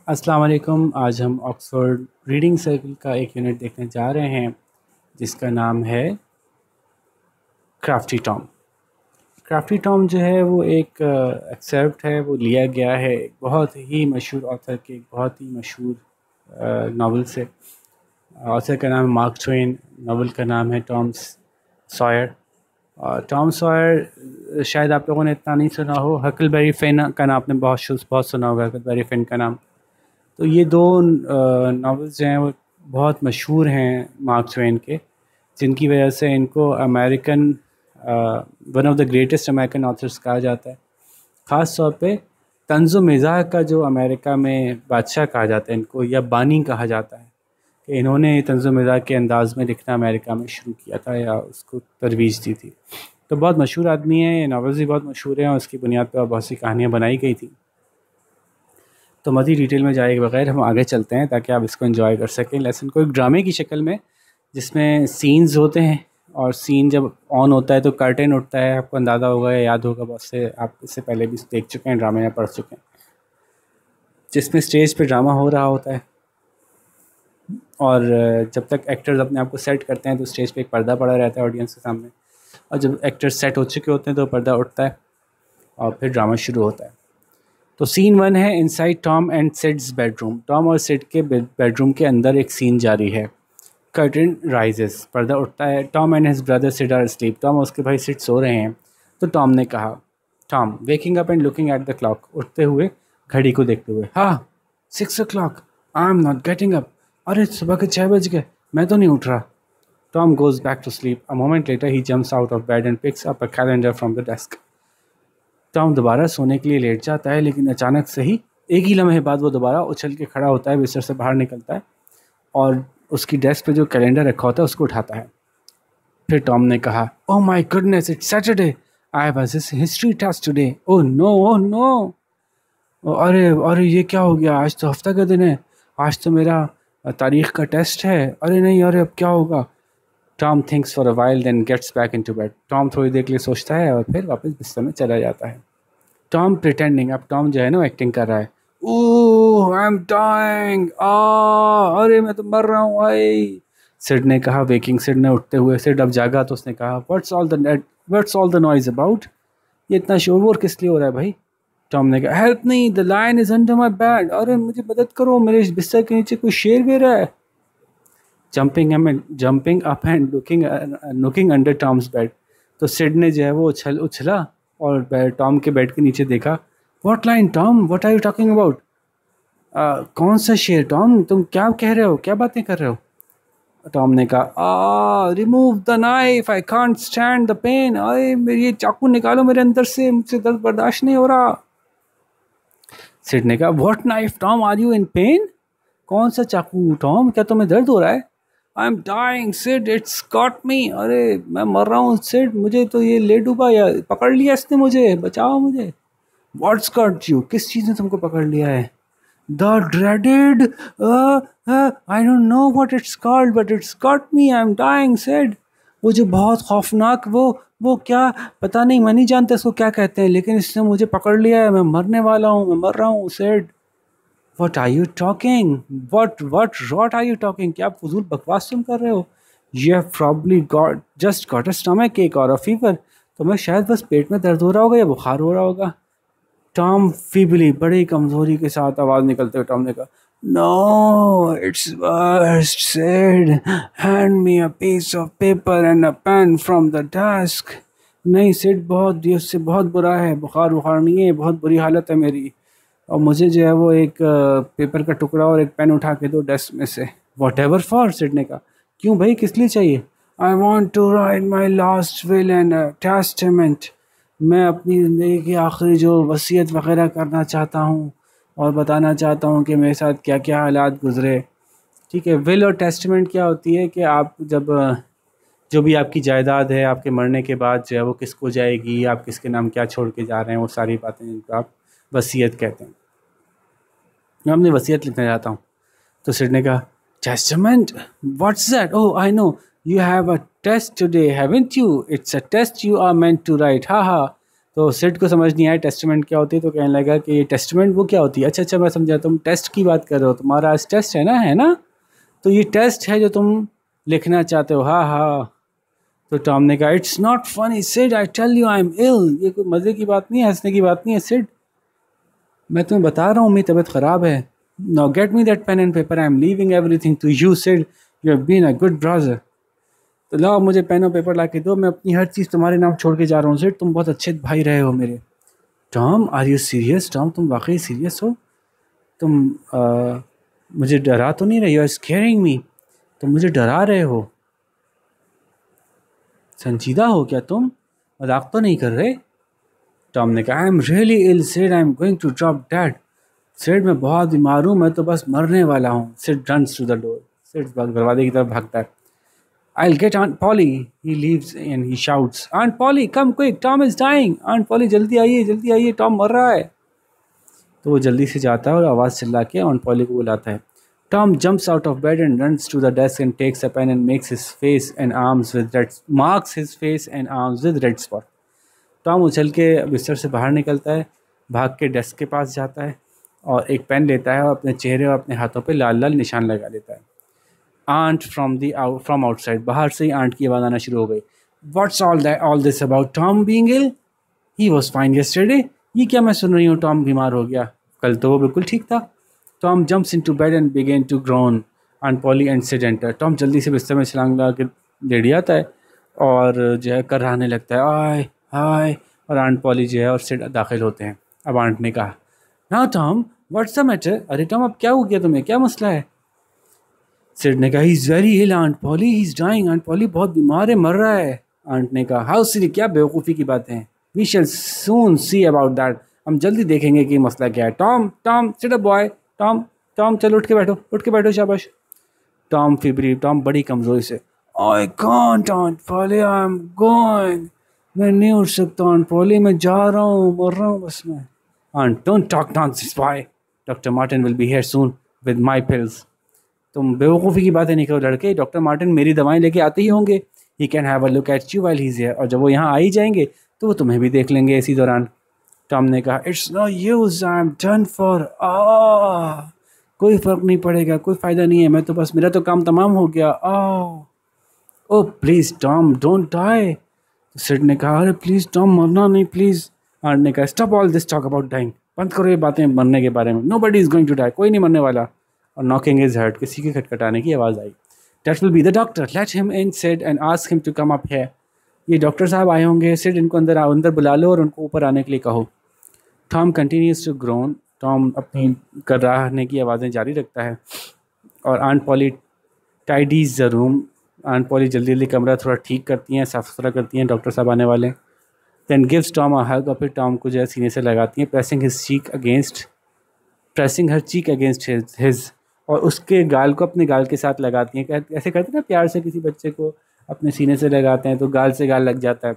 अस्सलाम वालेकुम। आज हम ऑक्सफोर्ड रीडिंग सर्कल का एक यूनिट देखने जा रहे हैं जिसका नाम है क्राफ्टी टॉम। क्राफ्टी टॉम जो है वो एक एक्सेप्ट है, वो लिया गया है एक बहुत ही मशहूर ऑथर के एक बहुत ही मशहूर नावल से। ऑथर का नाम मार्क ट्वेन, नावल का नाम है टॉम सॉयर। टॉम सॉयर शायद आप लोगों ने इतना नहीं सुना हो। हकलबेरी फिन का नाम आपने बहुत सुना होगा, हकलबेरी फिन का नाम। तो ये दो नावल्स जो हैं वो बहुत मशहूर हैं मार्क ट्वेन के, जिनकी वजह से इनको American one of the greatest American authors कहा जाता है। ख़ास तौर पे तंज़ो मिज़ाह का जो अमेरिका में बादशाह कहा जाता है इनको, या बानी कहा जाता है, कि इन्होंने तंज़ो मिज़ाह के अंदाज़ में लिखना अमेरिका में शुरू किया था या उसको तरवीज दी थी। तो बहुत मशहूर आदमी है, ये नावल्स भी बहुत मशहूर हैं और उसकी बुनियाद पर बहुत सी कहानियाँ बनाई गई थी। तो मज़ीद डिटेल में जाए के बगैर हम आगे चलते हैं ताकि आप इसको एंजॉय कर सकें लेसन को एक ड्रामे की शक्ल में, जिसमें सीन्स होते हैं और सीन जब ऑन होता है तो कर्टेन उठता है। आपको अंदाज़ा होगा या याद होगा, बहुत से आप इससे पहले भी देख चुके हैं ड्रामे या पढ़ चुके हैं, जिसमें स्टेज पे ड्रामा हो रहा होता है और जब तक एक्टर्स अपने आप को सेट करते हैं तो स्टेज पे एक पर्दा पड़ा रहता है ऑडियंस के सामने, और जब एक्टर्स सेट हो चुके होते हैं तो पर्दा उठता है और फिर ड्रामा शुरू होता है। तो सीन 1 है inside Tom and seeds bedroom. Tom और सिड के बेडरूम के अंदर एक सीन जारी है। कर्टन राइजेस, पर्दा उठता है। Tom and his brother Sid are sleep. Tom और उसके भाई सिड सो रहे हैं। तो टॉम ने कहा, Tom waking up and looking at the clock, उठते हुए घड़ी को देखते हुए, हाँ 6 o'clock, I am not getting up. अरे सुबह के 6 बज गए, मैं तो नहीं उठ रहा। Tom goes back to sleep. A moment later he jumps out of bed and picks up a calendar from the desk. Tom दोबारा सोने के लिए लेट जाता है, लेकिन अचानक से ही एक ही लम्हे बाद वो दोबारा उछल के खड़ा होता है, बिस्तर से बाहर निकलता है और उसकी डेस्क पे जो कैलेंडर रखा होता है उसको उठाता है। फिर टॉम ने कहा, oh my goodness, it's Saturday, I have history test today. Oh no, oh no, अरे अरे ये क्या हो गया, आज तो हफ्ता का दिन है, आज तो मेरा तारीख का टेस्ट है। अरे नहीं, अरे अब क्या होगा। Tom thinks for a while then gets back into bed. Tom थोड़ी देर के लिए सोचता है और फिर वापस बिस्तर में चला जाता है। टॉम प्रिटेंडिंग, अब टॉम जो है ना एक्टिंग कर रहा है। ओह आई एम डाइंग, अरे मैं तो मर रहा हूँ आई। सिड ने कहा, वेकिंग सिड ने उठते हुए, सिड अब जागा तो उसने कहा, what's all the noise about, ये इतना शोर वोर किस लिए हो रहा है भाई। टॉम ने कहा, help me, the lion is under my bed, अरे मुझे मदद करो, मेरे बिस्तर के नीचे कोई शेर भी रहा है। Jumping up and looking under Tom's bed, तो सिड ने जो है वो उछला और टॉम के बेड के नीचे देखा। What lion Tom, what are you talking about, कौन सा शेर टॉम, तुम क्या कह रहे हो, क्या बातें कर रहे हो। टॉम ने कहा, remove the knife, I can't stand the pain, अरे मेरी ये चाकू निकालो मेरे अंदर से, मुझसे दर्द बर्दाश्त नहीं हो रहा। सिड ने कहा, what knife Tom, are you in pain, कौन सा चाकू टॉम, क्या तुम्हें दर्द हो रहा है। I am dying Sid, it's got me, अरे मैं मर रहा हूँ सिड, मुझे तो ये ले डूबा या पकड़ लिया इसने, मुझे बचाओ मुझे। व्हाट्स गॉट यू, किस चीज़ ने तुमको पकड़ लिया है। The dreaded, I don't know what it's called but it's got me, I am dying Sid, वो जो बहुत खौफनाक, वो क्या, पता नहीं, मैं नहीं जानता इसको क्या कहते हैं, लेकिन इसने मुझे पकड़ लिया है, मैं मरने वाला हूँ, मैं मर रहा हूँ Sid. What are you talking? What rot are you talking? क्या आप फजूल बकवास तुम कर रहे हो। You have probably just got a stomach ache or a fever. तुम्हें शायद बस पेट में दर्द हो रहा होगा या बुखार हो रहा होगा। टॉम फीबली, बड़ी कमजोरी के साथ आवाज़ निकलते हुए टॉम ने कहा, No, it's worst, Sid. Hand me a piece of paper and a pen from the desk. नहीं सिड, बहुत ये उससे बहुत बुरा है, बुखार बुखार नहीं है, बहुत बुरी हालत है मेरी, और मुझे जो है वो एक पेपर का टुकड़ा और एक पेन उठा के दो डेस्क में से। वॉट एवर फॉर, सिड ने कहा, क्यों भाई, किस लिए चाहिए। I want to write my last will and testament, मैं अपनी ज़िंदगी की आखिरी जो वसीयत वगैरह करना चाहता हूँ और बताना चाहता हूँ कि मेरे साथ क्या क्या हालात गुजरे। ठीक है, विल और टेस्टामेंट क्या होती है कि आप जब जो भी आपकी जायदाद है आपके मरने के बाद जो है वो किसको जाएगी, आप किसके नाम क्या छोड़ के जा रहे हैं, वो सारी बातें जिनको आप वसीयत कहते हैं। मैं अपनी वसीयत लिखना चाहता हूँ। तो सिड ने कहा, testament, what's that, oh I know, you have a test today haven't you, it's a test you are meant to write, ha ha, तो सिड को समझ नहीं आया टेस्टमेंट क्या होती है, तो कहने लगा कि ये टेस्टमेंट वो क्या होती है। अच्छा मैं समझा, तुम टेस्ट की बात कर रहे हो, तुम्हारा आज टेस्ट है ना, तो ये टेस्ट है जो तुम लिखना चाहते हो। हाँ हाँ। तो टॉम ने कहा it's not funny Sid, I tell you I am ill. ये कोई मज़े की बात नहीं है, हंसने की बात नहीं है सिड, मैं तुम्हें बता रहा हूँ मेरी तबीयत ख़राब है। Now get me that pen and paper, I am leaving everything to you Sid, you have been a good brother. तो लाओ मुझे पेन और पेपर ला के दो, मैं अपनी हर चीज़ तुम्हारे नाम छोड़ के जा रहा हूँ सिड, तुम बहुत अच्छे भाई रहे हो मेरे। Tom are you serious? Tom तुम वाकई सीरियस हो? तुम मुझे डरा तो नहीं रही हो? स्केयरिंग मी, तुम मुझे डरा रहे हो? संजीदा हो क्या तुम? मजाक तो नहीं कर रहे? टॉम ने कहा I am really ill Sid, I am going to drop dead. Sid मैं बहुत बीमार हूँ, मैं तो बस मरने वाला हूँ। Sid runs to the door, Sid दरवाजे की तरफ भागता है। I'll get Aunt Polly. He leaves and he shouts, Aunt Polly, come quick, Tom is dying. Aunt Polly, जल्दी आइए, टॉम मर रहा है। तो वो जल्दी से जाता है और आवाज़ चिल्ला के ऑन पॉली को बुलाता है। Tom jumps out of bed and runs to the desk and takes a pen and marks his face and arms with red spot. Tom उछल के बिस्तर से बाहर निकलता है, भाग के डेस्क के पास जाता है और एक पेन लेता है और अपने चेहरे और अपने हाथों पे लाल लाल निशान लगा देता है। आंट फ्रॉम आउटसाइड, बाहर से ही आंट की आवाज़ आना शुरू हो गई। What's all this about Tom being ill? He was fine yesterday. ये क्या मैं सुन रही हूँ, टॉम बीमार हो गया, कल तो वो बिल्कुल ठीक था। Tom jumps into bed and begin to groan. Aunt Polly and Sid enter. Tom जल्दी से बिस्तर में छलांग लगा के लेट जाता है और जो है कराहने लगता है आय हाय, और आंट पॉली जो है और सिड दाखिल होते हैं। अब आंट ने कहा ना टॉम व्हाट्स द मैटर? अरे टॉम अब क्या हो गया तुम्हें, क्या मसला है? सिड ने कहा he is very ill aunt Polly, he is dying. Aunt Polly बहुत बीमार है, मर रहा है। आंट ने कहा हाउ सिली, क्या बेवकूफ़ी की बातें हैं। We shall soon see about that, हम जल्दी देखेंगे कि मसला क्या है। Tom sit up boy, Tom चलो उठ के बैठो शाबाश। टॉम बड़ी कमज़ोरी से I can't aunt Polly, I am going, मैं नहीं उठ सकता आंट पॉली, मैं जा रहा हूँ, मर रहा हूँ बस मैं। Aunt don't talk nonsense boy, doctor Martin will be here soon with my pills. तुम बेवकूफ़ी की बातें नहीं करो लड़के, डॉक्टर मार्टिन मेरी दवाएं लेके आते ही होंगे। He can have a look at you while he is here, और जब वो यहाँ आ ही जाएंगे तो वो तुम्हें भी देख लेंगे इसी दौरान। टॉम ने कहा it's no use, I am done for. कोई फ़र्क नहीं पड़ेगा, कोई फ़ायदा नहीं है, मैं तो बस, मेरा तो काम तमाम हो गया। Oh please Tom don't die. Sid ने कहा अरे प्लीज़ टॉम मरना नहीं प्लीज़। आंट ने कहा stop all this talk about dying, बंद करो ये बातें मरने के बारे में। Nobody is going to die, कोई नहीं मरने वाला। और नॉकिंग इज हर्ट, किसी के खटखटाने की आवाज़ आई। That will be the doctor, let him in Sid and ask him to come up here. ये डॉक्टर साहब आए होंगे, सिड इनको अंदर बुला लो और उनको ऊपर आने के लिए कहो। Tom continues to groan, Tom अपनी कराहने की आवाज़ें जारी रखता है और Aunt Polly tidies the room. Aunt Polly जल्दी जल्दी कमरा थोड़ा ठीक करती हैं, साफ़ सुथरा करती हैं, डॉक्टर साहब आने वाले। देन गिव्स टॉम अ हग, और फिर टॉम को जो है सीने से लगाती हैं, प्रेसिंग हर चीक अगेंस्ट हिज, और उसके गाल को अपने गाल के साथ लगाती हैं। ऐसे करते हैं ना प्यार से किसी बच्चे को अपने सीने से लगाते हैं तो गाल से गाल लग जाता है।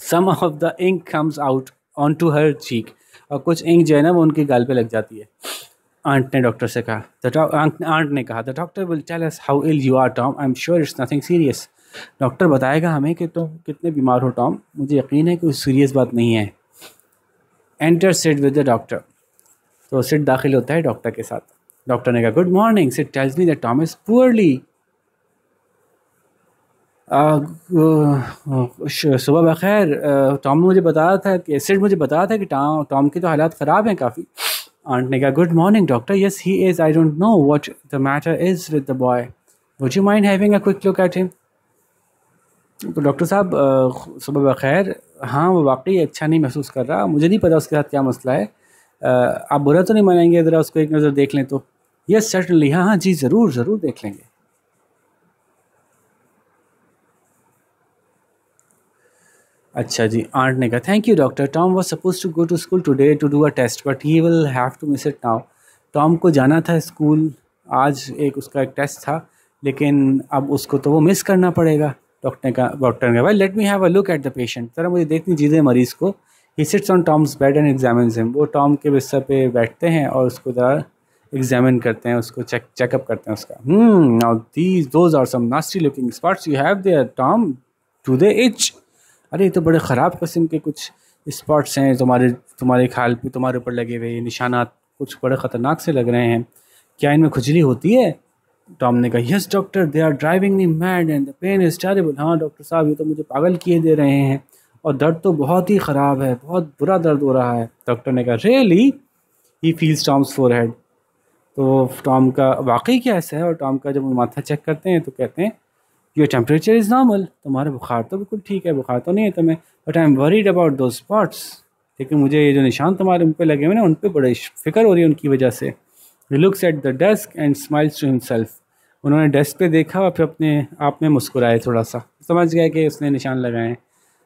Some of the ink comes out onto her cheek, और कुछ इंक जो है ना वो उनके गाल पे लग जाती है। आंट ने डॉक्टर से कहा, आंट ने कहा the doctor will tell us how ill you are Tom, I am sure it's nothing serious. Doctor बताएगा हमें कि तुम कितने बीमार हो टॉम, मुझे यकीन है कोई सीरियस बात नहीं है। Enter Sid with the doctor. तो सिड दाखिल होता है डॉक्टर के साथ। डॉक्टर ने कहा good morning, Sid tells me that Tom is poorly. सुबह बखैर, टॉम ने मुझे बताया था कि सिड मुझे बताया था कि टॉम के तो हालात ख़राब हैं काफ़ी। आंट ने कहा good morning doctor, yes he is, I don't know what the matter is with the boy, would you mind having a quick look at him. तो डॉक्टर साहब सुबह बखैर, हाँ वो वाकई अच्छा नहीं महसूस कर रहा, मुझे नहीं पता उसके साथ क्या मसला है, आप बुरा तो नहीं मानेंगे ज़रा उसको एक नज़र देख लें तो। यस सर्टनली, हाँ जी ज़रूर देख लेंगे। अच्छा जी। आंट ने कहा thank you doctor, Tom was suppose to go to school today to do a test but he will have to miss it now. Tom को जाना था स्कूल, आज उसका एक टेस्ट था, लेकिन अब उसको तो वो मिस करना पड़ेगा। डॉक्टर ने कहा well late me have a look at the patient, ज़रा मुझे देखनी दीजिए मरीज़ को। He sits on Tom's bed and examines him. वो टॉम के बिस्तर पे बैठते हैं और उसको ज़रा एग्जामिन करते हैं, उसको चेकअप करते हैं उसका। Now those are some nasty looking spots you have there Tom, do they itch? अरे ये तो बड़े ख़राब किस्म के कुछ स्पॉट्स हैं तुम्हारे तुम्हारे खाल पे तुम्हारे ऊपर लगे हुए, ये निशानात कुछ बड़े ख़तरनाक से लग रहे हैं, क्या इनमें खुजली होती है? टॉम ने कहा yes doctor, they are driving me mad and the pain is terrible. हाँ डॉक्टर साहब, ये तो मुझे पागल किए दे रहे हैं और दर्द तो बहुत ही ख़राब है, बहुत बुरा दर्द हो रहा है। डॉक्टर ने कहा really? He feels Tom's forehead. तो टॉम का वाकई क्या ऐसा है, और टॉम का जब वो माथा चेक करते हैं तो कहते हैं योर टेम्परेचर इज़ नॉर्मल, तुम्हारा बुखार तो बिल्कुल ठीक है, बुखार तो नहीं है तुम्हें, but I am worried about दो स्पॉट्स, लेकिन मुझे ये जो निशान तुम्हारे मुँह पे लगे हुए ना, उन पर बड़े फिक्र हो रही है उनकी वजह से। He looks at the desk and smiles to himself. उन्होंने डेस्क पे देखा और फिर अपने आप में मुस्कुराए, थोड़ा सा समझ गया कि उसने निशान लगाए हैं।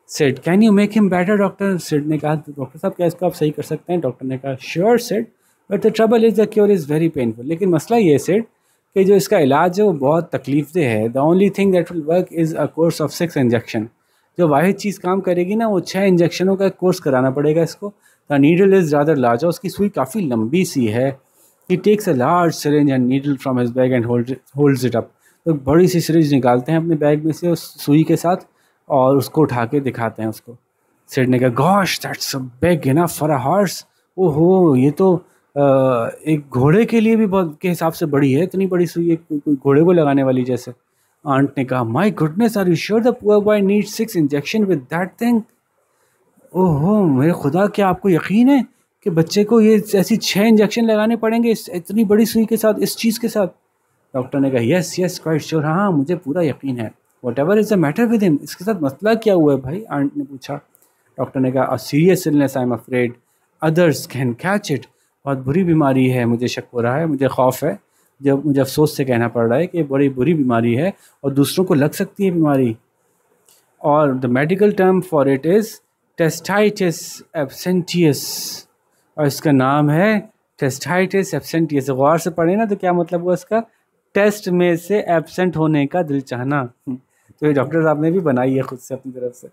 Said can you make him better doctor? Said ने कहा डॉक्टर साहब क्या इसको आप सही कर सकते हैं? डॉक्टर ने कहा sure said, but the trouble is the cure is very painful. लेकिन मसला ये सेड कि जो इसका इलाज है वो बहुत तकलीफदेह है। The only thing that will work is a course of 6 injection. जो वाहिद चीज़ काम करेगी ना, वो 6 इंजेक्शनों का कोर्स कराना पड़ेगा इसको। The needle is rather large, उसकी सुई काफ़ी लंबी सी है। He takes a large syringe and needle from his bag and holds it up. तो बड़ी सी सिरिंज निकालते हैं अपने बैग में से उस सुई के साथ और उसको उठा के दिखाते हैं उसको। सेड ने कहा gosh that's a big enough for a horse. ओहो, ये तो एक घोड़े के लिए भी बहुत के हिसाब से बड़ी है, इतनी बड़ी सुई है, कोई घोड़े को लगाने वाली जैसे। आंट ने कहा my goodness, are you sure the poor boy needs 6 injection with that thing? ओहो मेरे खुदा, क्या आपको यकीन है कि बच्चे को ये ऐसी 6 इंजेक्शन लगाने पड़ेंगे इतनी बड़ी सुई के साथ, इस चीज़ के साथ? डॉक्टर ने कहा यस यस क्वाइट श्योर, हाँ मुझे पूरा यकीन है। What ever is the matter with him, इसके साथ मसला क्या हुआ है भाई? आंट ने पूछा। डॉक्टर ने कहा a serious illness, I am afraid others can catch it. बहुत बुरी बीमारी है, मुझे शक हो रहा है, मुझे खौफ है, जब मुझे अफसोस से कहना पड़ रहा है कि बड़ी बुरी बीमारी है और दूसरों को लग सकती है बीमारी। और the medical term for it is testitis absentius, और इसका नाम है टेस्टाइटिस एब्सेंटियस। गौर से पढ़े ना तो क्या मतलब हुआ इसका? टेस्ट में से एब्सेंट होने का दिल चाहना। तो ये डॉक्टर साहब ने भी बनाई है खुद से अपनी तरफ से।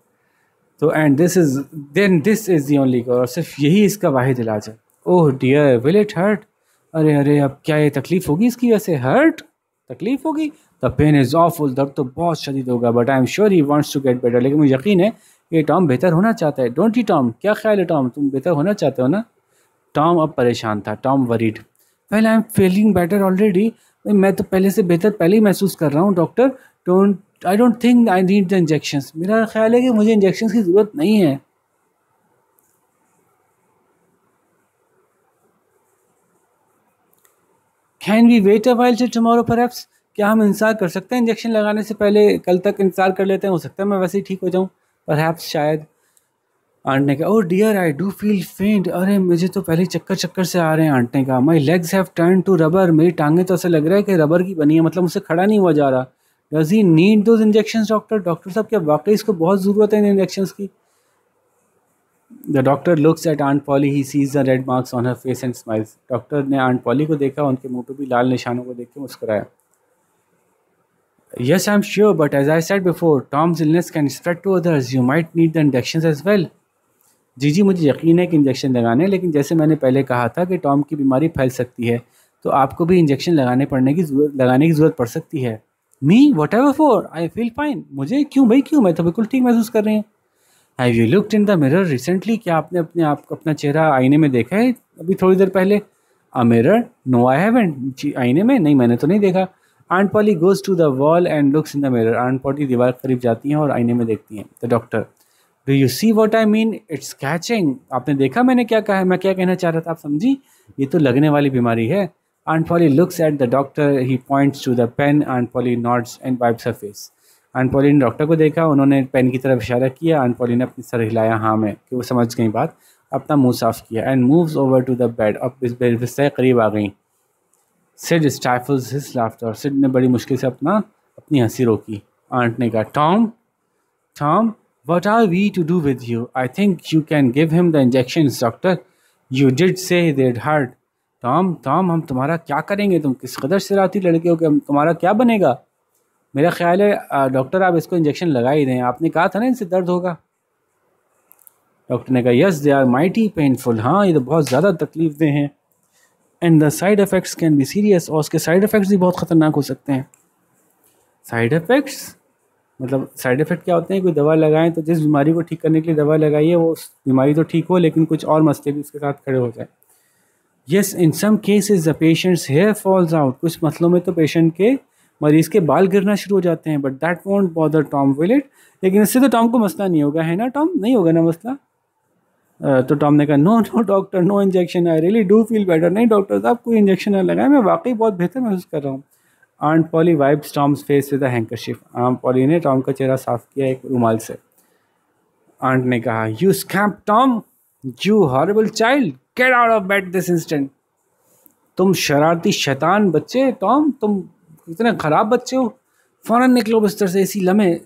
तो and this is the only cure, और सिर्फ यही इसका वाहिद इलाज है। Oh dear will it hurt? अरे अरे, अब क्या ये तकलीफ़ होगी इसकी वजह से? हर्ट, तकलीफ़ होगी? द पेन इज़ ऑफुल, दर्द तो बहुत शदीद होगा, but I am sure he wants to get better. लेकिन मुझे यकीन है कि टॉम बेहतर होना चाहता है। Don't you Tom? क्या ख्याल है टॉम, तुम बेहतर होना चाहते हो ना? टॉम अब परेशान था। Tom worried, well I am feeling better already. मैं तो पहले से बेहतर पहले ही महसूस कर रहा हूँ doctor. I don't think I need the injections. मेरा ख्याल है कि मुझे इंजेक्शंस की ज़रूरत नहीं है। Can we wait a while till tomorrow perhaps? क्या हम इंतज़ार कर सकते हैं इंजेक्शन लगाने से पहले? कल तक इंतज़ार कर लेते हैं, हो सकता है मैं वैसे ही ठीक हो जाऊँ, परहैप्स, शायद। आंट ने कहा oh dear I do feel faint. अरे मुझे तो पहले चक्कर चक्कर से आ रहे हैं। आंट ने कहा my legs have turn to rubber, मेरी टांगें तो ऐसे लग रहा है कि रबर की बनी है, मतलब मुझसे खड़ा नहीं हुआ जा रहा। Does he need those injections doctor? Doctor साहब क्या वाकई इसको बहुत ज़रूरत है इन इंजेक्शंस की? The doctor looks at aunt Polly, he sees the red marks on her face and smiles. Doctor ने आंट पॉली को देखा, उनके मुंह पे भी लाल निशानों को देख के मुस्कुराया। Yes, I'm sure, but as I said before, Tom's illness can spread to others. You might need the injections as well. जी जी, मुझे यकीन है कि इंजेक्शन लगाने, लेकिन जैसे मैंने पहले कहा था कि टॉम की बीमारी फैल सकती है, तो आपको भी इंजेक्शन लगाने की ज़रूरत पड़ सकती है। Me what ever for, I feel fine. मुझे क्यों भाई, क्यों? मैं तो बिल्कुल ठीक महसूस कर रही हूँ। Have you looked in the mirror recently? क्या आपने अपने आप अपना चेहरा आईने में देखा है अभी थोड़ी देर पहले? A mirror? No I haven't. आईने में? नहीं, मैंने तो नहीं देखा। Aunt Polly goes to the wall and looks in the mirror. Aunt Polly दीवार के करीब जाती हैं और आईने में देखती हैं। The doctor, do you see what I mean? It's catching. आपने देखा मैंने क्या कहा है, मैं क्या कहना चाह रहा था, आप समझी? ये तो लगने वाली बीमारी है। Aunt Polly looks at the doctor, he points to the pen. Aunt Polly nods and wipes her face. Aunt Polly ने डॉक्टर को देखा, उन्होंने पेन की तरफ इशारा किया। आंट पॉली ने अपनी सर हिलाया हाँ में, कि वो समझ गई बात, अपना मुंह साफ किया। And moves over to the bed, अब इस बिस्तर करीब आ गई। Sid stifles his laughter, Sid ने बड़ी मुश्किल से अपनी हंसी रोकी। आंट ने कहा Tom, Tom what are we to do with you? I think you can give him the injections, doctor. You did say they'd hurt. Tom, Tom, हम तुम्हारा क्या करेंगे? तुम किस कदर शरारती लड़के हो कि हम तुम्हारा क्या बनेगा? मेरा ख्याल है डॉक्टर आप इसको इंजेक्शन लगा ही दें, आपने कहा था ना इनसे दर्द होगा। डॉक्टर ने कहा yes they are mighty painful, हाँ ये तो बहुत ज़्यादा तकलीफ दे हैं। And the side effects can be serious, और उसके साइड इफ़ेक्ट्स भी बहुत ख़तरनाक हो सकते हैं। साइड इफ़ेक्ट्स मतलब साइड इफ़ेक्ट क्या होते हैं, कोई दवा लगाएं तो जिस बीमारी को ठीक करने के लिए दवा लगाइए वो उस बीमारी तो ठीक हो लेकिन कुछ और मसले भी उसके साथ खड़े हो जाए। Yes, in some cases the patients hair falls out, कुछ मसलों में तो पेशेंट के मरीज़ के बाल गिरना शुरू हो जाते हैं, but that want bother Tom will it, लेकिन इससे तो टॉम को मसला नहीं होगा, है ना टॉम, नहीं होगा ना मसला। तो टॉम ने कहा no no doctor, no injection, I really do feel better, नहीं डॉक्टर साहब कोई इंजेक्शन ना लगाए, मैं वाकई बहुत बेहतर महसूस कर रहा हूँ। Aunt Polly wipes Tom's face with a handkerchief, Aunt Polly ने टॉम का चेहरा साफ किया एक रुमाल से। आंट ने कहा you scamp Tom, you horrible child, get out of bed this instant, तुम शरारती शैतान बच्चे, टॉम तुम इतने ख़राब बच्चे हो, फ़ौरन निकलो बिस्तर से इसी लम्हे।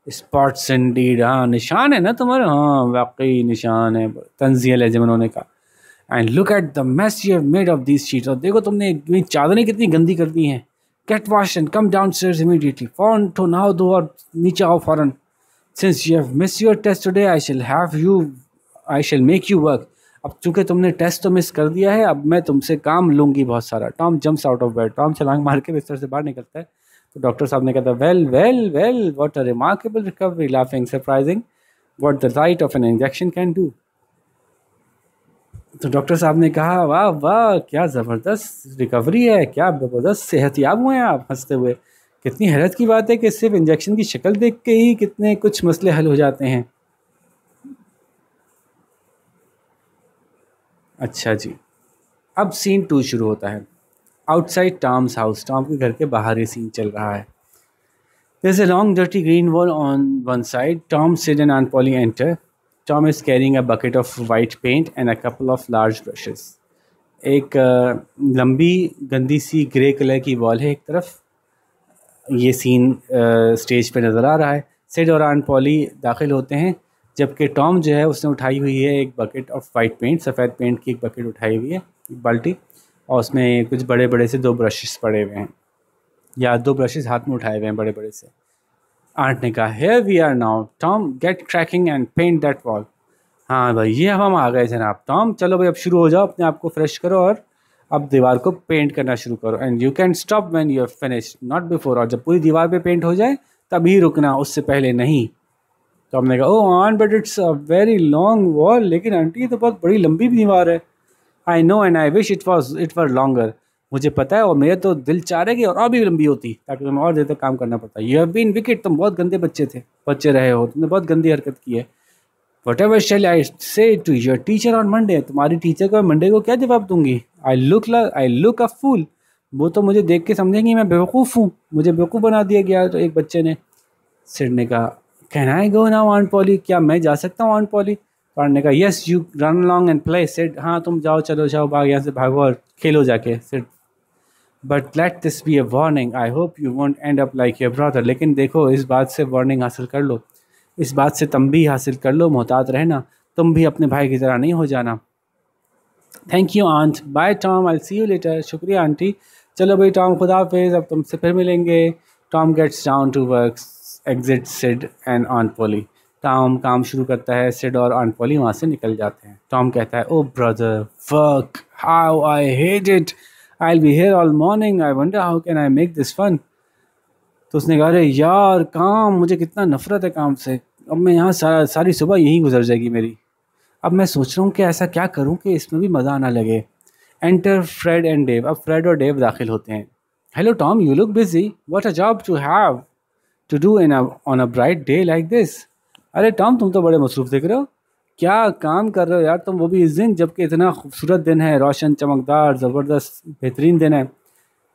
स्पॉट्स इंडीड, हाँ निशान है ना तुम्हारे, हाँ वाकई निशान है, तंजिया लहजे में उन्होंने कहा। And look at the mess you have made of these sheets, और देखो तुमने मेरी चादरें कितनी गंदी कर दी हैं। Get wash and come downstairs immediately, फ़ौरन तो नहाओ धो और नीचे आओ फ़ौरन। Since you have miss your test today I shall make you work, अब चूंकि तुमने टेस्ट तो मिस कर दिया है अब मैं तुमसे काम लूँगी बहुत सारा। Tom jumps out of bed, Tom छलांग मार के बिस्तर से बाहर निकलता है। तो डॉक्टर साहब ने कहा था well well well what a remarkable recovery, laughing surprising what the right of an injection can do. तो डॉक्टर साहब ने कहा वाह वाह क्या ज़बरदस्त रिकवरी है, क्या ज़बरदस्त सेहतयाब हुए हैं आप, हंसते हुए। कितनी हैरत की बात है कि सिर्फ इंजेक्शन की शक्ल देख के ही कितने कुछ मसले हल हो जाते हैं। अच्छा जी, अब सीन 2 शुरू होता है। आउटसाइड टॉम्स हाउस, टॉम के घर के बाहर ये सीन चल रहा है। There's a long dirty green wall on one side. Tom, Sid and Aunt Polly enter. Tom is carrying a bucket of white paint and a couple of large brushes. एक लंबी गंदी सी ग्रे कलर की wall है एक तरफ, ये scene stage पे नज़र आ रहा है। सिड और आंट पॉली दाखिल होते हैं, जबकि टॉम जो है उसने उठाई हुई है एक बकेट ऑफ वाइट पेंट, सफ़ेद पेंट की एक बकेट उठाई हुई है, एक बाल्टी, और उसमें कुछ बड़े बड़े से 2 ब्रशेस पड़े हुए हैं, या 2 ब्रशेस हाथ में उठाए हुए हैं बड़े बड़े से। आंट ने कहा here we are now Tom, get cracking and paint that wall. हाँ भाई ये हम आ गए जनाब, टॉम चलो भाई अब शुरू हो जाओ, अपने आप को फ्रेश करो और अब दीवार को पेंट करना शुरू करो। And you can stop when you have finished not before, और जब पूरी दीवार पे पेंट हो जाए तभी रुकना, उससे पहले नहीं। तो हमने कहा oh Aunt but it's a very long wall, लेकिन आंटी ये तो बहुत बड़ी लंबी दीवार है। I know and I wish it were longer, मुझे पता है और मेरा तो दिल चाह रहा है कि और भी लंबी होती ताकि तुम्हें और देर तक काम करना पड़ता। यू हैव बीन विकेट, तुम बहुत गंदे बच्चे रहे हो, तुमने बहुत गंदी हरकत की है। What ever shall I say to your teacher on Monday, तुम्हारी टीचर को मंडे को क्या जवाब दूंगी। आई लुक अ फूल, वो तो मुझे देख के समझेंगी मैं बेवकूफ़ हूँ, मुझे बेवकूफ़ बना दिया गया तो एक बच्चे ने। सिड ने कहा can I go now aunt Polly, क्या मैं जा सकता हूँ आंट पॉली। आंट ने कहा yes you run along and play. Sid हाँ तुम जाओ, चलो जाओ, भाग यहाँ से भागो और खेलो जाके। Sid but let this be a warning, I hope you won't end up like your brother, लेकिन देखो इस बात से वार्निंग हासिल कर लो, इस बात से तंबी हासिल कर लो, मोहतात रहना, तुम भी अपने भाई की तरह नहीं हो जाना। Thank you aunt, bye Tom, I see you later, शुक्रिया आंटी, चलो भाई टॉम खुदा हाफिज़, अब तुमसे फिर मिलेंगे। Tom gets down to work, exit Sid and aunt Polly, Tom काम शुरू करता है, सिड और आंट पॉली वहाँ से निकल जाते हैं। टॉम कहता है oh brother work, how I hate it, I'll be here all morning, I wonder how can I make this fun। तो उसने कहा अरे यार काम, मुझे कितना नफरत है काम से, अब मैं यहाँ सारी सुबह यहीं गुजर जाएगी मेरी, अब मैं सोच रहा हूँ कि ऐसा क्या करूँ कि इसमें भी मज़ा आना लगे। एंटर फ्रेड एंड डेव, अब फ्रेड और डेव दाखिल होते हैं। Hello Tom you look busy, what a job to have to do on a bright day like this. अरे टॉम तुम तो बड़े मसरूफ़ दिख रहे हो, क्या काम कर रहे हो यार तुम, वो भी इस दिन जबकि इतना खूबसूरत दिन है, रोशन चमकदार ज़बरदस्त बेहतरीन दिन है।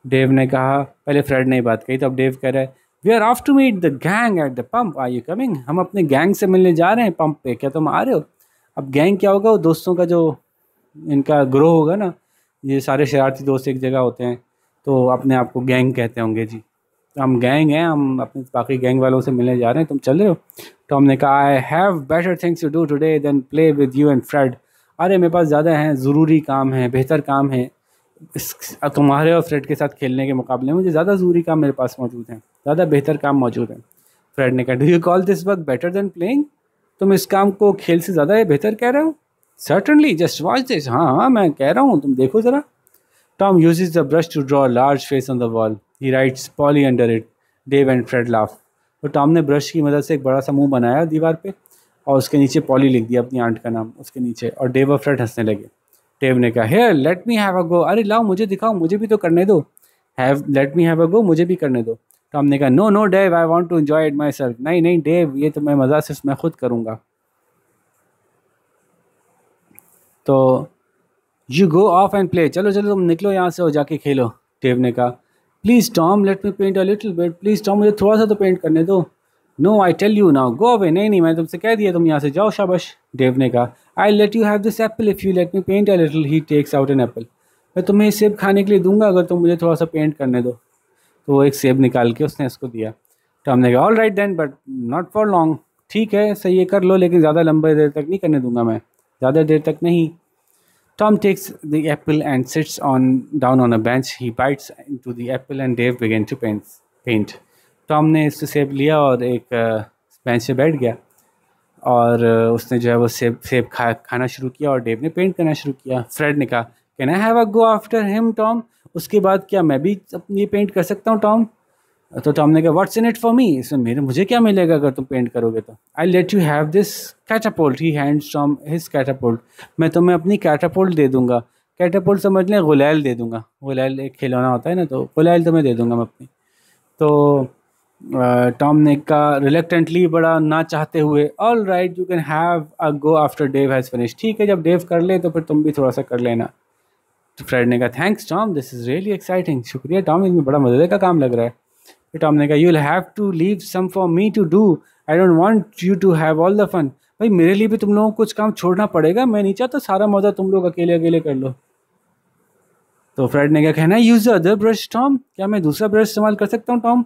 डेव ने कहा, पहले फ्रेड ने बात कही तो अब डेव कह रहा है we are off to meet the gang at the pump, are you coming, हम अपने गैंग से मिलने जा रहे हैं पंप पे, क्या तुम आ रहे हो। अब गैंग क्या होगा, वो दोस्तों का जो इनका ग्रोह होगा ना, ये सारे शरारती दोस्त एक जगह होते हैं तो अपने आप को गैंग कहते होंगे जी, तो हम गैंग हैं, हम अपने बाकी गैंग वालों से मिलने जा रहे हैं, तुम चल रहे हो। टॉम ने कहा I have better things to do today than play with you and Fred, अरे मेरे पास ज़्यादा हैं, ज़रूरी काम है, बेहतर काम है, तुम्हारे और फ्रेड के साथ खेलने के मुकाबले मुझे ज़्यादा ज़रूरी काम मेरे पास मौजूद हैं, ज़्यादा बेहतर काम मौजूद है। फ्रेड ने कहा do you call this work better than playing, तुम इस काम को खेल से ज़्यादा बेहतर कह रहे हो। सर्टनली जस्ट वॉच दिस, हाँ मैं कह रहा हूँ, तुम देखो ज़रा। Tom uses the brush to draw a large face on the wall. He writes Polly under it. Dave and Fred laugh. तो टॉम ने ब्रश की मदद से एक बड़ा सा मुंह बनाया दीवार पे और उसके नीचे पॉली लिख दिया अपनी आंट का नाम उसके नीचे, और डेव और फ्रेड हंसने लगे। डेव ने कहा, here let me have a go, अरे लाओ मुझे दिखाओ, मुझे भी तो करने दो, have let me have a go, मुझे भी करने दो। टॉम ने कहा, no no Dave, I want to enjoy it myself, नहीं नहीं डेव, ये तो मैं मज़ा सिर्फ मैं खुद करूँगा। तो you go off and play, चलो चलो तुम निकलो यहाँ से और जाके खेलो। डेव ने कहा, please Tom let me paint a little bit, please Tom मुझे थोड़ा सा तो पेंट करने दो। No I tell you now go away, नहीं नहीं मैंने तुमसे कह दिया तुम यहाँ से जाओ, शाबाश। डेव ने कहा, I let you have this apple if you let me paint a little, he takes out an apple, मैं तुम्हें सेब खाने के लिए दूंगा अगर तुम मुझे थोड़ा सा पेंट करने दो। तो वो एक सेब निकाल के उसने इसको दिया। टॉम ने कहा, all right then but not for long, ठीक है सही है कर लो, लेकिन ज़्यादा लंबे देर तक नहीं करने दूंगा मैं, ज़्यादा देर तक नहीं। Tom takes the apple and sits down on a bench. He bites into the apple and Dave began to paint. Tom ने इससे सेब लिया और एक बेंच पे बैठ गया और उसने जो है वो सेब खाना शुरू किया और डेव ने पेंट करना शुरू किया। फ्रेड ने कहा, can I have a go after him Tom, उसके बाद क्या मैं भी ये पेंट कर सकता हूँ टॉम? तो टॉम ने कहा, what's in it for me, इसमें मुझे क्या मिलेगा अगर तुम पेंट करोगे तो? I let you have this catapult, he hands Tom his catapult, मैं तुम्हें अपनी कैटापोल्ट दे दूंगा। कैटापोल्ट समझ लें गुलैल दे दूंगा, गुलैल एक खिलौना होता है ना, तो गुलैल तुम्हें दे दूंगा मैं अपनी। तो टॉम ने कहा रिलेक्टेंटली, बड़ा ना चाहते हुए, all right you can have a go after Dave has finish, ठीक है जब डेव कर ले तो फिर तुम भी थोड़ा सा कर लेना। तो फ्रेड ने कहा, thanks Tom this is really exciting, शुक्रिया टॉम, इसमें बड़ा मज़े का काम लग रहा है। फिर टॉम ने कहा, you will have to leave some for me to do, I don't want you to have all the fun, भाई मेरे लिए भी तुम लोगों को कुछ काम छोड़ना पड़ेगा, मैं नहीं चाहता सारा मज़ा तुम लोग अकेले अकेले कर लो। तो फ्रेड ने कहा, कहना use the other brush Tom, क्या मैं दूसरा ब्रश इस्तेमाल कर सकता हूँ टॉम?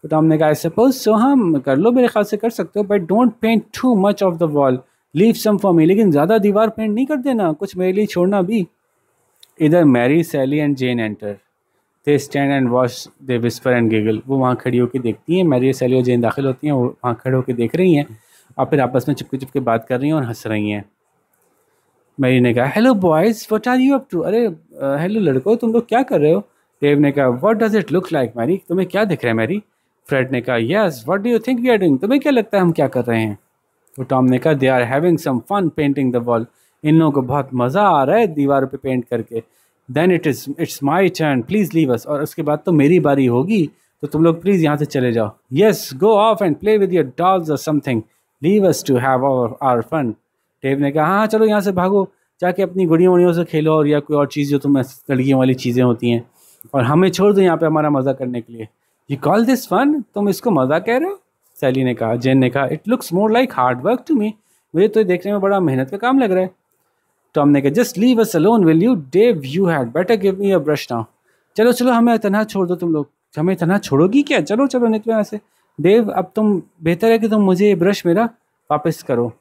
तो टॉम ने कहा, आई सपोज सो, हाँ कर लो, मेरे ख्याल से कर सकते हो, but don't paint too much of the wall, leave some for me, लेकिन ज़्यादा दीवार पेंट नहीं कर देना, कुछ मेरे लिए छोड़ना भी। इधर Mary, Sally and Jane enter, they stand and watch, they whisper and giggle, वो वहाँ खड़ी होकर देखती हैं, मैरी, सैली और जेन दाखिल होती हैं, वो वहाँ खड़े होकर देख रही हैं और फिर आपस में चुपके चुपके बात कर रही हैं और हंस रही हैं। मैरी ने कहा, hello boys what are you up to, अरे हेलो लड़कों तुम लोग क्या कर रहे हो? डेव ने कहा, what does it look like Mary, तुम्हें क्या दिख रहा है मैरी? फ्रेड ने कहा, yes what do you think we are doing, तुम्हें क्या लगता है हम क्या कर रहे हैं? तो टॉम ने कहा, they are having some fun painting the wall, इन लोगों को बहुत मज़ा आ रहा है दीवार पे पेंट करके। Then it's my turn please leave us, और उसके बाद तो मेरी बारी होगी, तो तुम लोग प्लीज़ यहाँ से चले जाओ। Yes go off and play with your dolls or something, leave us to have our fun. Dave ने कहा, हाँ चलो यहाँ से भागो, जाके अपनी गुड़ियों वड़ियों से खेलो और या कोई और चीज़ जो तुम्हें लड़कियों वाली चीज़ें होती हैं, और हमें छोड़ दो यहाँ पे हमारा मज़ा करने के लिए। यू कॉल दिस फन, तुम इसको मज़ा कह रहे हो? सैली ने कहा। जेन ने कहा, it looks more like hard work to me, मुझे तो देखने में बड़ा मेहनत का काम लग रहा है। टॉम ने कहा, just leave us alone will you, Dave you had better give me a brush now, चलो चलो हमें तन्हा छोड़ दो, तुम लोग हमें तन्हा छोड़ोगी क्या, चलो चलो निकलो यहाँ से। डेव अब तुम, बेहतर है कि तुम मुझे ये ब्रश मेरा वापस करो।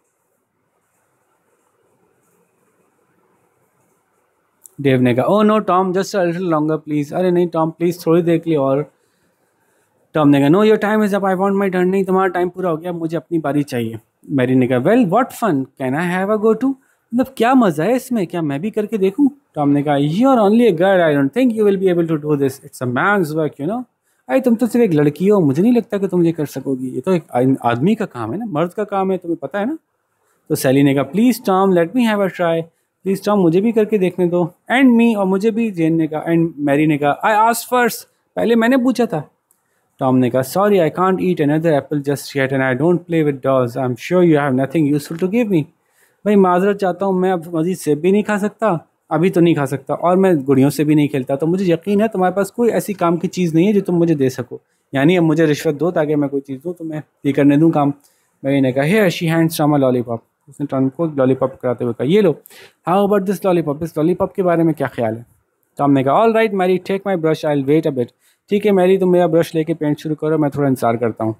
डेव ने कहा, oh no Tom just a little longer please, अरे नहीं टॉम प्लीज़ थोड़ी देर के लिए और। टॉम ने कहा, know your time is up, I want my turn, नहीं तुम्हारा टाइम पूरा हो गया, मुझे अपनी बारी चाहिए। मैरी ने कहा, well what fun, can I have a go too, मतलब क्या मज़ा है इसमें, क्या मैं भी करके देखूं? टॉम ने कहा, you are only a girl, I don't think you will be able to do this, it's a man's work you know, अरे तुम तो सिर्फ एक लड़की हो, मुझे नहीं लगता कि तुम ये कर सकोगी, ये तो एक आदमी का काम है ना, मर्द का काम है, तुम्हें पता है ना। तो सैली ने कहा, please Tom let me have a try, please Tom मुझे भी करके देखने दो, एंड मी, और मुझे भी। जेन ने कहा, एंड मैरी ने कहा, आई आस्क्ड फर्स्ट, पहले मैंने पूछा था। टॉम ने कहा, sorry I can't eat another apple just yet and I don't play with dolls, I am sure you have nothing useful to give me, भाई माजरत चाहता हूँ, मैं अब मज़ीद सेब भी नहीं खा सकता, अभी तो नहीं खा सकता, और मैं गुड़ियों से भी नहीं खेलता, तो मुझे यकीन है तुम्हारे पास कोई ऐसी काम की चीज़ नहीं है जो तुम मुझे दे सको, यानी अब मुझे रिश्वत दो ताकि मैं कोई चीज़ दूँ तो मैं ये करने दूँ काम। मैरी ने कहा, here she hands Tom a lollipop, उसने टॉम को लॉलीपॉप कराते हुए कहा, ये लो, हाउ अबाउट दिस लॉलीपॉप, इस लॉलीपॉप के बारे में क्या ख्याल है? टॉम ने कहा, all right Mary take my brush, I will wait a bit, ठीक है मैरी तुम मेरा ब्रश लेके पेंट शुरू करो, मैं थोड़ा इंतजार करता हूँ।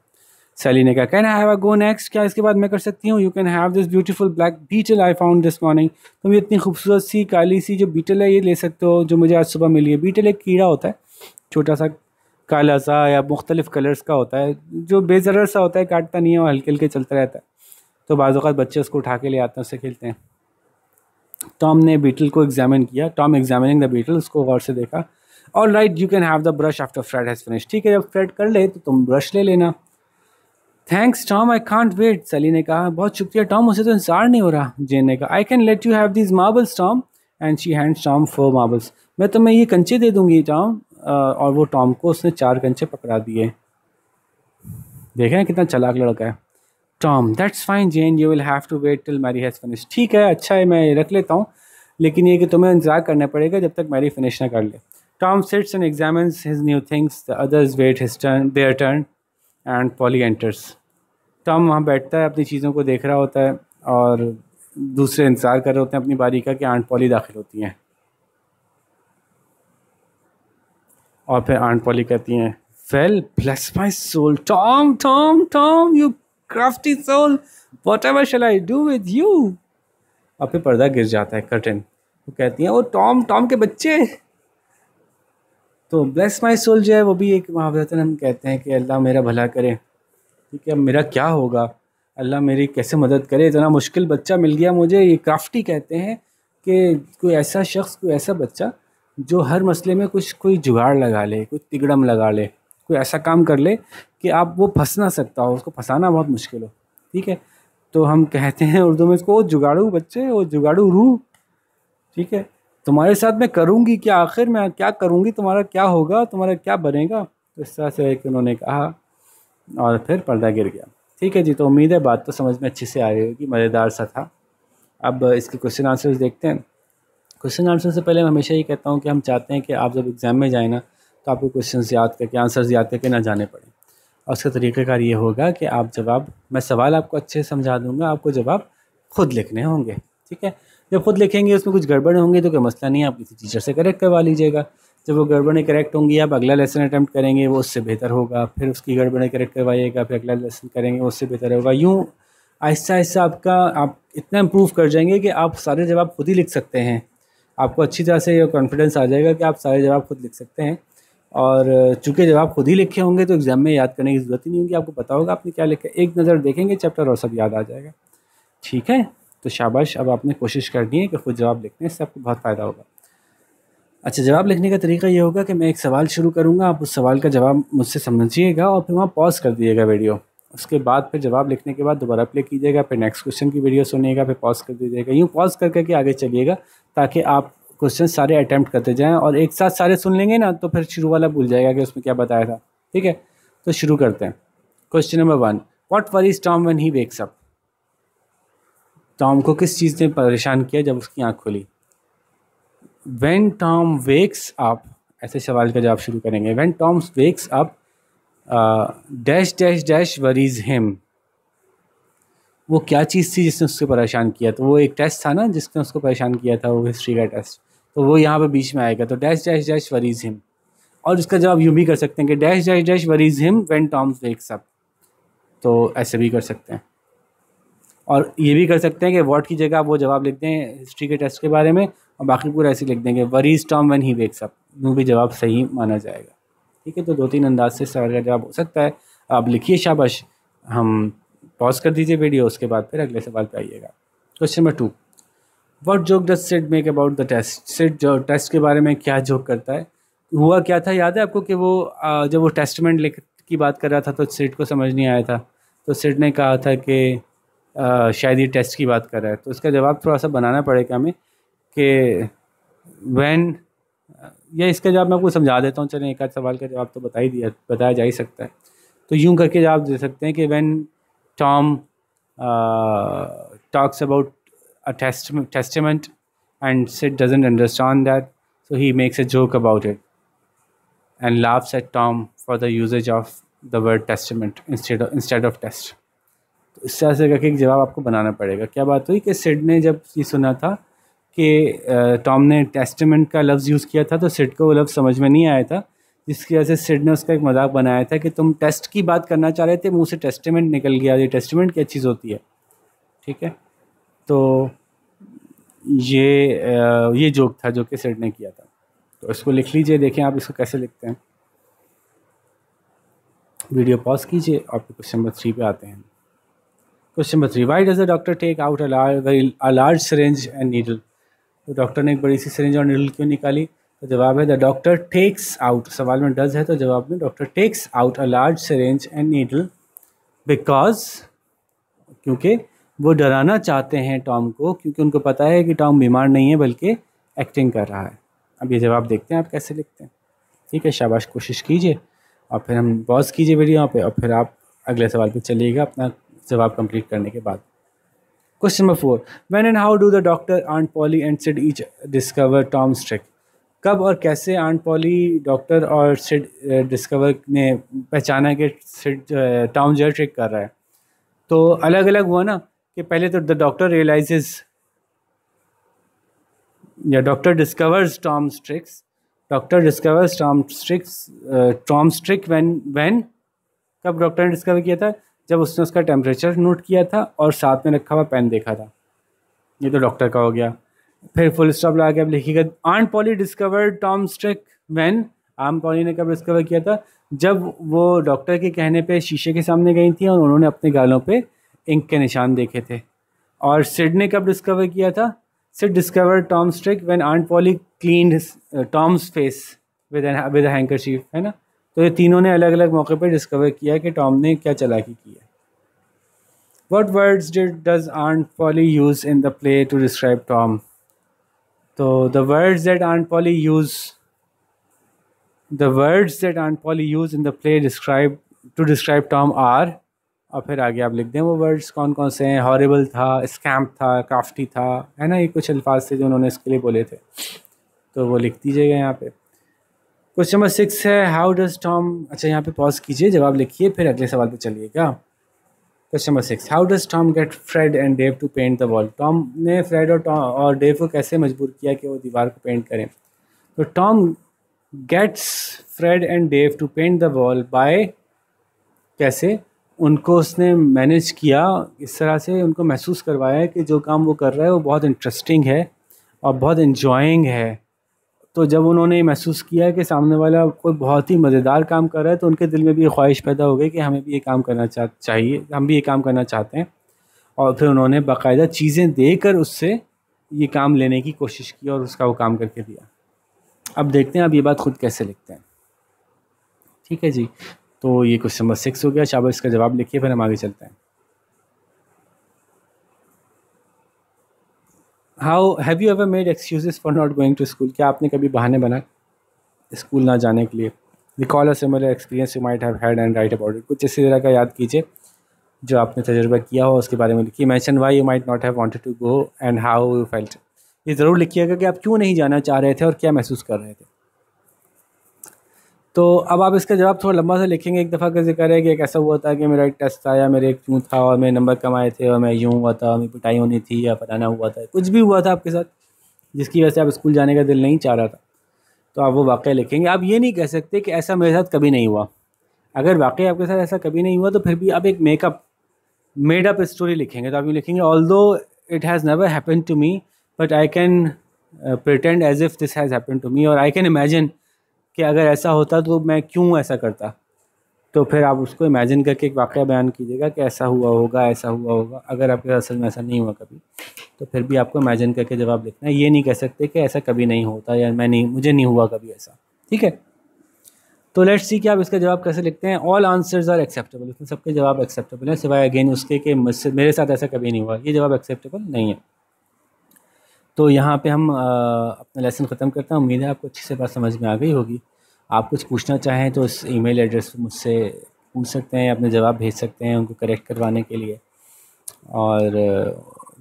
सैली ने कहा, can I have a go next, क्या इसके बाद मैं कर सकती हूँ? You can have this beautiful black beetle I found this morning, तुम ये इतनी खूबसूरत सी काली सी जो बीटल है ये ले सकते हो जो मुझे आज सुबह मिली है। बीटल एक कीड़ा होता है, छोटा सा काला सा या मुख्तलिफ कलर्स का होता है, जो बेज़रर सा होता है, काटता नहीं है और हल्के हल्के चलता रहता है, तो बाज़ औक़ात बच्चे उसको उठा के ले आते हैं, उससे खेलते हैं। टॉम ने बीटल को एग्जामिन किया, टॉम एग्जामिनिंग द बीटल, उसको गौर से देखा। All right you can have the brush after Fred has finish, ठीक है जब फ्रेड कर ले तो तुम ब्रश ले लेना। Thanks Tom, I can't wait, Sally ने कहा। बहुत शुक्रिया टॉम, मुझे तो इंतजार नहीं हो रहा। जेन ने कहा, I can let you have these marbles Tom, and she hands Tom 4 marbles. मैं तुम्हें ये कंचे दे दूंगी टॉम। और वो टॉम को उसने 4 कंचे पकड़ा दिए। देखें कितना चालाक लड़का है। Tom, that's fine Jane, you will have to wait till Mary has finish. ठीक है, अच्छा है, मैं रख लेता हूँ, लेकिन ये कि तुम्हें इंतजार करना पड़ेगा जब तक मैरी फिनिश ना कर ले। Tom sits and examines his new things, the others wait his turn, their turn, and Polly enters. Tom वहाँ बैठता है, अपनी चीज़ों को देख रहा होता है, और दूसरे इंतज़ार कर रहे होते हैं अपनी बारी का कि आंट पॉली दाखिल होती हैं। और फिर आंट पॉली कहती हैं, well bless my soul Tom, Tom Tom, you crafty soul, what ever shall I do with you. और फिर पर्दा गिर जाता है, कर्टन। वो कहती हैं, वो टॉम, टॉम के बच्चे। तो ब्लेस माई सोल जो है वो भी एक महावरतन हम कहते हैं कि अल्लाह मेरा भला करे। ठीक है, अब मेरा क्या होगा, अल्लाह मेरी कैसे मदद करे, इतना मुश्किल बच्चा मिल गया मुझे। ये क्राफ्टी कहते हैं कि कोई ऐसा शख्स, कोई ऐसा बच्चा जो हर मसले में कुछ कोई जुगाड़ लगा ले, कोई तिगड़म लगा ले, कोई ऐसा काम कर ले कि आप वो फंस ना सकता हो, उसको फंसाना बहुत मुश्किल हो। ठीक है, तो हम कहते हैं उर्दू में इसको, वो जुगाड़ू बच्चे, वो जुगाड़ू रूह। ठीक है, तुम्हारे साथ मैं करूँगी क्या, आखिर मैं क्या करूँगी, तुम्हारा क्या होगा, तुम्हारा क्या बनेगा। तो इस तरह से उन्होंने कहा, और फिर पर्दा गिर गया। ठीक है जी, तो उम्मीद है बात तो समझ में अच्छी से आ रही होगी, मज़ेदार सा था। अब इसके क्वेश्चन आंसर्स देखते हैं। क्वेश्चन आंसर से पहले मैं हमेशा ये कहता हूँ कि हम चाहते हैं कि आप जब एग्ज़ाम में जाए ना, तो आपको क्वेश्चन याद करके, आंसर्स याद करके ना जाने पड़े। और उसका तरीक़ाकार ये होगा कि आप जवाब, मैं सवाल आपको अच्छे से समझा दूँगा, आपको जवाब खुद लिखने होंगे। ठीक है, जब खुद लिखेंगे उसमें कुछ गड़बड़ होंगे तो कोई मसला नहीं है, आप किसी टीचर से करेक्ट करवा लीजिएगा। जब वो गड़बड़ें करेक्ट होंगी, आप अगला लेसन अटैम्प्ट करेंगे, वो उससे बेहतर होगा, फिर उसकी गड़बड़ें करेक्ट करवाइएगा, फिर अगला लेसन करेंगे, उससे बेहतर होगा। यूँ आहिस्ता आहिस्ता आप इतना इम्प्रूव कर जाएंगे कि आप सारे जवाब खुद ही लिख सकते हैं। आपको अच्छी तरह से ये कॉन्फिडेंस आ जाएगा कि आप सारे जवाब खुद लिख सकते हैं। और चूँकि जवाब खुद ही लिखे होंगे तो एग्ज़ाम में याद करने की ज़रूरत ही नहीं होगी, आपको पता होगा आपने क्या लिखा है। एक नज़र देखेंगे चैप्टर और सब याद आ जाएगा। ठीक है, तो शाबाश, अब आपने कोशिश करनी है कि खुद जवाब लिखने से आपको बहुत फ़ायदा होगा। अच्छा, जवाब लिखने का तरीका ये होगा कि मैं एक सवाल शुरू करूँगा, आप उस सवाल का जवाब मुझसे समझिएगा और फिर वहाँ पॉज कर दीजिएगा वीडियो। उसके बाद फिर जवाब लिखने के बाद दोबारा प्ले कीजिएगा, फिर नेक्स्ट क्वेश्चन की वीडियो सुनिएगा, फिर पॉज कर दीजिएगा। यूँ पॉज करके आगे चलिएगा ताकि आप क्वेश्चन सारे अटैम्प्ट करते जाएँ, और एक साथ सारे सुन लेंगे ना तो फिर शुरू वाला भूल जाएगा कि उसमें क्या बताया था। ठीक है, तो शुरू करते हैं। Question number 1, what worries Tom when he wakes up. Tom को किस चीज़ ने परेशान किया जब उसकी आँख खुली। When Tom wakes up, ऐसे सवाल का जवाब शुरू करेंगे। When Tom wakes up, dash dash dash worries him. वो क्या चीज़ थी जिसने उसको परेशान किया। तो वो एक टेस्ट था ना जिसने उसको परेशान किया था, वो हिस्ट्री का टेस्ट, तो वो यहाँ पे बीच में आएगा। तो dash dash dash worries him, और उसका जवाब यूँ भी कर सकते हैं कि dash dash dash worries him when Tom wakes up. तो ऐसे भी कर सकते हैं, और ये भी कर सकते हैं कि व्हाट की जगह वो जवाब लिख दें हिस्ट्री के टेस्ट के बारे में, और बाकी पूरा ऐसे लिख देंगे worries Tom when he wakes up. वो भी जवाब सही माना जाएगा। ठीक है, तो 2-3 अंदाज से सवाल का जवाब हो सकता है। आप लिखिए, शाबाश। हम पॉज कर दीजिए वीडियो, उसके बाद फिर अगले सवाल पे आइएगा। Question number 2, what joke does Sid make about the test. Sid जो टेस्ट के बारे में क्या जोक करता है। हुआ क्या था, याद है आपको कि वो जब वो टेस्टमेंट लिख की बात कर रहा था तो सिड को समझ नहीं आया था। तो सिड ने कहा था कि शायद ये टेस्ट की बात कर रहा है। तो इसका जवाब थोड़ा सा बनाना पड़ेगा हमें कि व्हेन, या इसका जवाब मैं आपको समझा देता हूँ। चलें, एक आध सवाल का जवाब तो बताया जा ही सकता है। तो यूँ करके जवाब दे सकते हैं कि when Tom talks about a testament and Sid doesn't understand that, so he makes a joke about it and laughs at Tom for the usages of the word testament instead of test. तो इस तरह से करके एक जवाब आपको बनाना पड़ेगा। क्या बात हुई कि सिड ने जब ये सुना था कि टॉम ने टेस्टमेंट का लफ्ज़ यूज़ किया था, तो सिड को वो लफ्ज़ समझ में नहीं आया था, जिसकी वजह से सिड ने उसका एक मजाक बनाया था कि तुम टेस्ट की बात करना चाह रहे थे, मुंह से टेस्टमेंट निकल गया। ये टेस्टमेंट क्या चीज़ होती है। ठीक है, तो ये जोक था जो कि सिड ने किया था। तो इसको लिख लीजिए, देखें आप इसको कैसे लिखते हैं। वीडियो पॉज कीजिए और फिर क्वेश्चन नंबर 3 पे आते हैं। Question number 3, why does the doctor take out a large syringe and needle. तो डॉक्टर ने एक बड़ी सी सिरिंज और नीडल क्यों निकाली। तो जवाब है द डॉक्टर टेक्स आउट। सवाल में डज है तो जवाब में doctor takes out a large syringe and needle because, क्योंकि वो डराना चाहते हैं टॉम को, क्योंकि उनको पता है कि टॉम बीमार नहीं है बल्कि एक्टिंग कर रहा है। अब ये जवाब देखते हैं आप कैसे लिखते हैं। ठीक है, शाबाश, कोशिश कीजिए और फिर हम पॉज कीजिए वीडियो पे और फिर आप अगले सवाल पे चलिएगा अपना जवाब कंप्लीट करने के बाद। Question number 4, when and how do the doctor, aunt Polly and Sid each discover Tom's trick? कब और कैसे आंट पॉली, डॉक्टर और सिड डिस्कवर ने पहचाना कि सिड टॉम जो है ट्रिक कर रहा है? तो अलग अलग हुआ ना कि पहले तो द डॉक्टर रियलाइजेज या doctor discovers Tom's tricks, doctor discovers Tom's trick when कब डॉक्टर ने डिस्कवर किया था? जब उसने उसका टेम्परेचर नोट किया था और साथ में रखा हुआ पेन देखा था। ये तो डॉक्टर का हो गया। फिर फुल स्टॉप लगा के अब लिखिएगा, aunt Polly discovered Tom's trick when, aunt Polly ने कब डिस्कवर किया था? जब वो डॉक्टर के कहने पे शीशे के सामने गई थी और उन्होंने अपने गालों पे इंक के निशान देखे थे। और सिड ने कब डिस्कवर किया था? Sid discovered Tom's trick when aunt Polly cleaned Tom's face with a handkerchief, है ना। तो ये तीनों ने अलग अलग मौके पर डिस्कवर किया कि टॉम ने क्या चालाकी की है। What words does Aunt Polly use in the play to describe Tom? So the words that Aunt Polly use in the play to describe Tom are, और फिर आगे आप लिख दें वो वर्ड्स कौन कौन से हैं। हॉरिबल था, स्कैम्प था, क्राफ्टी था, है ना। ये कुछ अल्फाज थे जो उन्होंने इसके लिए बोले थे, तो वो लिख दीजिएगा यहाँ पे। क्वेश्चन नंबर 6 है, हाउ डज टॉम, अच्छा यहाँ पे पॉज कीजिए, जवाब लिखिए, फिर अगले सवाल पे चलिएगा। Question number 6, how does Tom get Fred and Dave to paint the wall? Tom ने फ्रेड और डेव को कैसे मजबूर किया कि वो दीवार को पेंट करें? तो Tom gets Fred and Dave to paint the wall by, कैसे? उनको उसने मैनेज किया, इस तरह से उनको महसूस करवाया कि जो काम वो कर रहा है वो बहुत इंटरेस्टिंग है और बहुत इन्जॉइंग है। तो जब उन्होंने महसूस किया कि सामने वाला कोई बहुत ही मज़ेदार काम कर रहा है, तो उनके दिल में भी ये ख्वाहिश पैदा हो गई कि हमें भी ये काम करना चाहिए, हम भी ये काम करना चाहते हैं। और फिर उन्होंने बाकायदा चीज़ें देकर उससे ये काम लेने की कोशिश की और उसका वो काम करके दिया। अब देखते हैं आप ये बात खुद कैसे लिखते हैं। ठीक है जी, तो ये क्वेश्चन नंबर 6 हो गया। शाबाश, इसका जवाब लिखिए, फिर हम आगे चलते हैं। How have you ever made excuses for not going to school? क्या आपने कभी बहाने बना स्कूल ना जाने के लिए? Recall a similar experience you might have had and right about it. कुछ इसी तरह का याद कीजिए जो आपने तजुर्बा किया हो, उसके बारे में लिखिए। Mention why you might not have wanted to go and how you felt. ये ज़रूर लिखिएगा कि आप क्यों नहीं जाना चाह रहे थे और क्या महसूस कर रहे थे। तो अब आप इसका जवाब थोड़ा लंबा सा लिखेंगे। एक दफ़ा का जिक्र है कि एक ऐसा हुआ था कि मेरा एक टेस्ट था या मेरे एक यूँ था और मेरे नंबर कम आए थे और मैं यूँ हुआ था, मेरी पिटाई होनी थी या फलाना हुआ था, कुछ भी हुआ था आपके साथ जिसकी वजह से आप स्कूल जाने का दिल नहीं चाह रहा था, तो आप वो वाक़या लिखेंगे। आप ये नहीं कह सकते कि ऐसा मेरे साथ कभी नहीं हुआ। अगर वाकई आपके साथ ऐसा कभी नहीं हुआ तो फिर भी आप एक मेड अप स्टोरी लिखेंगे। तो आप ये लिखेंगे, although it has never happened to me but I can pretend as if this has happened to me, और आई कैन इमेजिन कि अगर ऐसा होता तो मैं क्यों ऐसा करता। तो फिर आप उसको इमेजिन करके एक वाक़या बयान कीजिएगा कि ऐसा हुआ होगा, ऐसा हुआ होगा। अगर आपके असल में ऐसा नहीं हुआ कभी, तो फिर भी आपको इमेजिन करके जवाब लिखना है। ये नहीं कह सकते कि ऐसा कभी नहीं होता या मुझे नहीं हुआ कभी ऐसा। ठीक है, तो लेट्स सी कि आप इसका जवाब कैसे लिखते हैं। ऑल आंसर्स आर एक्सेप्टेबल, इसमें सबके जवाब एक्सेप्टेबल हैं सिवाय अगेन उसके कि मेरे साथ ऐसा कभी नहीं हुआ। ये जवाब एक्सेप्टेबल नहीं है। तो यहाँ पे हम अपना लेसन ख़त्म करते हैं। उम्मीद है आपको अच्छी से बात समझ में आ गई होगी। आप कुछ पूछना चाहें तो इस ईमेल एड्रेस पर मुझसे पूछ सकते हैं, अपने जवाब भेज सकते हैं उनको करेक्ट करवाने के लिए, और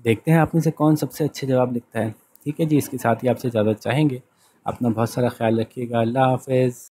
देखते हैं आप में से कौन सबसे अच्छे जवाब लिखता है। ठीक है जी, इसके साथ ही आपसे ज़्यादा चाहेंगे। अपना बहुत सारा ख्याल रखिएगा। अल्लाह हाफ़िज़।